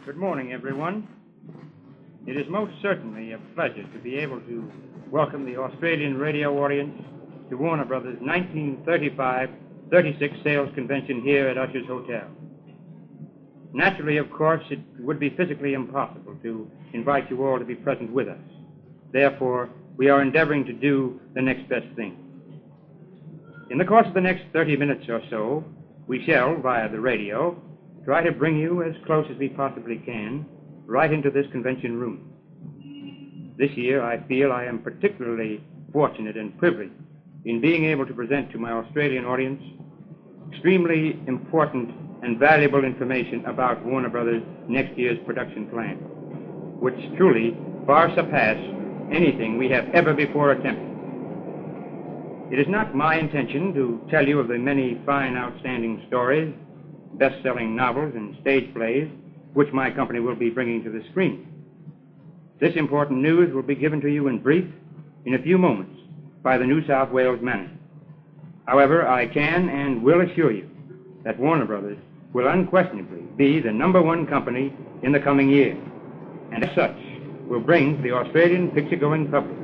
Good morning, everyone. It is most certainly a pleasure to be able to welcome the Australian radio audience to Warner Brothers' 1935-36 sales convention here at Usher's Hotel. Naturally, of course, it would be physically impossible to invite you all to be present with us. Therefore, we are endeavoring to do the next best thing. In the course of the next 30 minutes or so, we shall, via the radio, try to bring you as close as we possibly can right into this convention room. This year, I feel I am particularly fortunate and privileged in being able to present to my Australian audience extremely important and valuable information about Warner Brothers' next year's production plan, which truly far surpass anything we have ever before attempted. It is not my intention to tell you of the many fine, outstanding stories, best-selling novels, and stage plays which my company will be bringing to the screen. This important news will be given to you in brief in a few moments by the New South Wales manager. However, I can and will assure you that Warner Brothers will unquestionably be the #1 company in the coming year, and as such will bring to the Australian picture-going public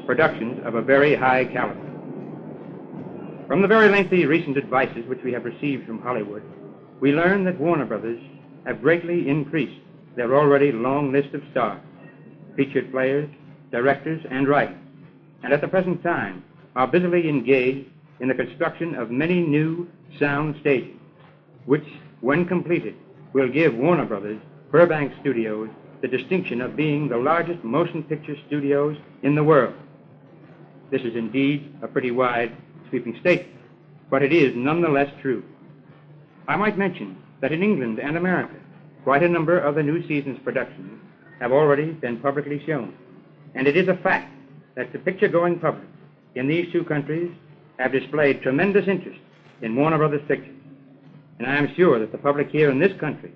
productions of a very high caliber. From the very lengthy recent advices which we have received from Hollywood, we learn that Warner Brothers have greatly increased their already long list of stars, featured players, directors, and writers, and at the present time are busily engaged in the construction of many new sound stages, which, when completed, will give Warner Brothers Burbank Studios the distinction of being the largest motion picture studios in the world. This is indeed a pretty wide, sweeping statement, but it is nonetheless true. I might mention that in England and America, quite a number of the new season's productions have already been publicly shown, and it is a fact that the picture-going public in these two countries have displayed tremendous interest in Warner Brothers pictures, and I am sure that the public here in this country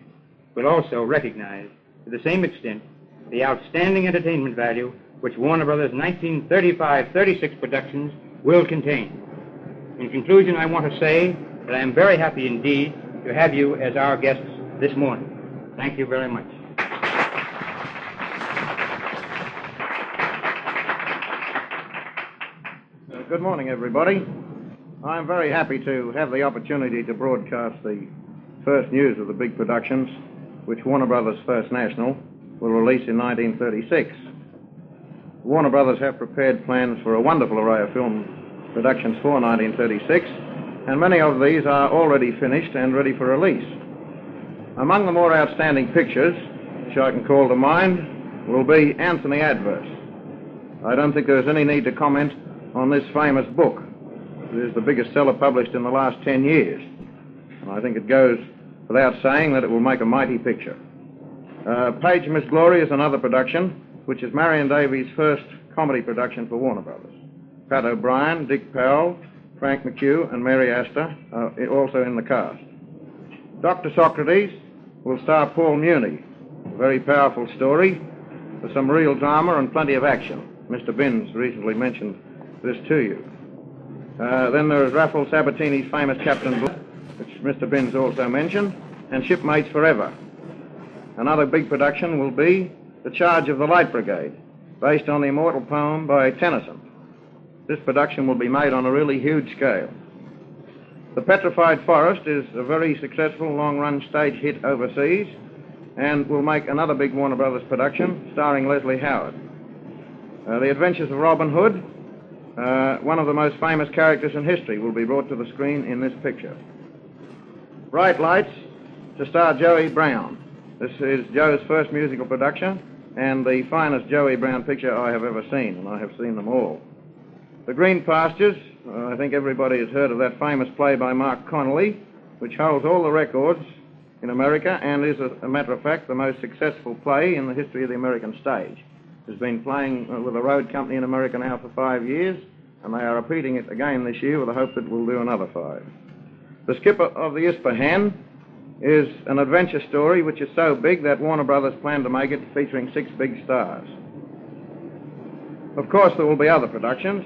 will also recognize to the same extent the outstanding entertainment value which Warner Brothers' 1935-36 productions will contain. In conclusion, I want to say that I am very happy indeed to have you as our guests this morning. Thank you very much. Good morning, everybody. I'm very happy to have the opportunity to broadcast the first news of the big productions which Warner Brothers First National will release in 1936. Warner Brothers have prepared plans for a wonderful array of film productions for 1936, and many of these are already finished and ready for release. Among the more outstanding pictures, which I can call to mind, will be Anthony Adverse. I don't think there's any need to comment on this famous book. It is the biggest seller published in the last 10 years, and I think it goes without saying that it will make a mighty picture. Page Miss Glory is another production, which is Marion Davies' first comedy production for Warner Brothers. Pat O'Brien, Dick Powell, Frank McHugh, and Mary Astor are also in the cast. Dr. Socrates will star Paul Muni. A very powerful story with some real drama and plenty of action. Mr. Binns recently mentioned this to you. Then there is Raphael Sabatini's famous Captain Blood, which Mr. Binns also mentioned, and Shipmates Forever. Another big production will be The Charge of the Light Brigade, based on the immortal poem by Tennyson. This production will be made on a really huge scale. The Petrified Forest is a very successful long-run stage hit overseas and will make another big Warner Brothers production starring Leslie Howard. The Adventures of Robin Hood, one of the most famous characters in history, will be brought to the screen in this picture. Bright Lights to star Joey Brown. This is Joe's first musical production and the finest Joey Brown picture I have ever seen, and I have seen them all. The Green Pastures, I think everybody has heard of that famous play by Mark Connolly, which holds all the records in America and is, as a matter of fact, the most successful play in the history of the American stage. It has been playing with a road company in America now for 5 years, and they are repeating it again this year with the hope that we'll do another 5. The Skipper of the Ispahan is an adventure story which is so big that Warner Brothers plan to make it featuring 6 big stars. Of course, there will be other productions,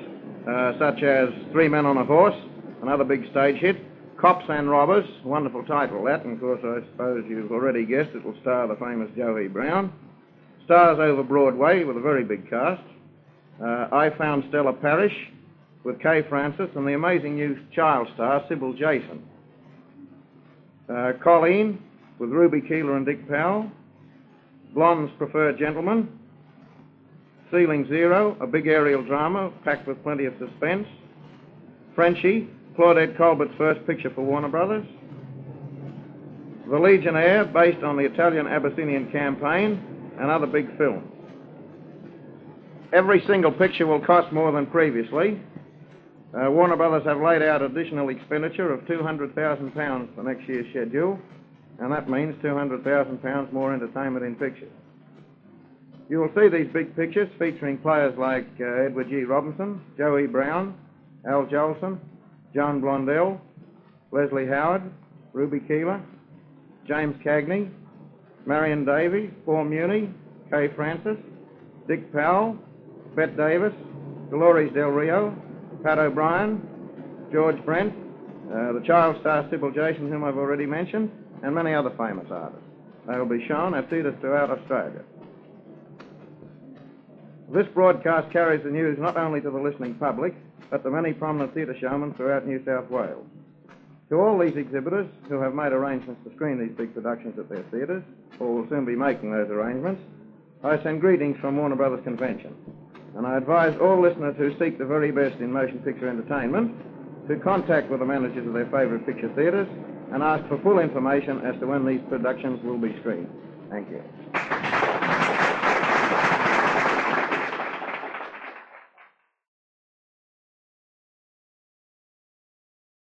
such as Three Men on a Horse, another big stage hit, Cops and Robbers, wonderful title that, and of course I suppose you've already guessed it will star the famous Joe E. Brown. Stars over Broadway with a very big cast. I Found Stella Parrish with Kay Francis and the amazing new child star Sybil Jason. Colleen with Ruby Keeler and Dick Powell. Blonde's Preferred Gentleman. Ceiling Zero, a big aerial drama packed with plenty of suspense. Frenchie, Claudette Colbert's first picture for Warner Brothers. The Legionnaire, based on the Italian Abyssinian campaign, and other big films. Every single picture will cost more than previously. Warner Brothers have laid out additional expenditure of £200,000 for next year's schedule, and that means £200,000 more entertainment in pictures. You will see these big pictures featuring players like Edward G. Robinson, Joe E. Brown, Al Jolson, Joan Blondell, Leslie Howard, Ruby Keeler, James Cagney, Marion Davies, Paul Muni, Kay Francis, Dick Powell, Bette Davis, Dolores Del Rio, Pat O'Brien, George Brent, the child star Sybil Jason, whom I've already mentioned, and many other famous artists. They will be shown at theatres throughout Australia. This broadcast carries the news not only to the listening public, but to many prominent theatre showmen throughout New South Wales. To all these exhibitors who have made arrangements to screen these big productions at their theatres, or will soon be making those arrangements, I send greetings from Warner Brothers Convention. And I advise all listeners who seek the very best in motion picture entertainment to contact with the managers of their favourite picture theatres and ask for full information as to when these productions will be screened. Thank you.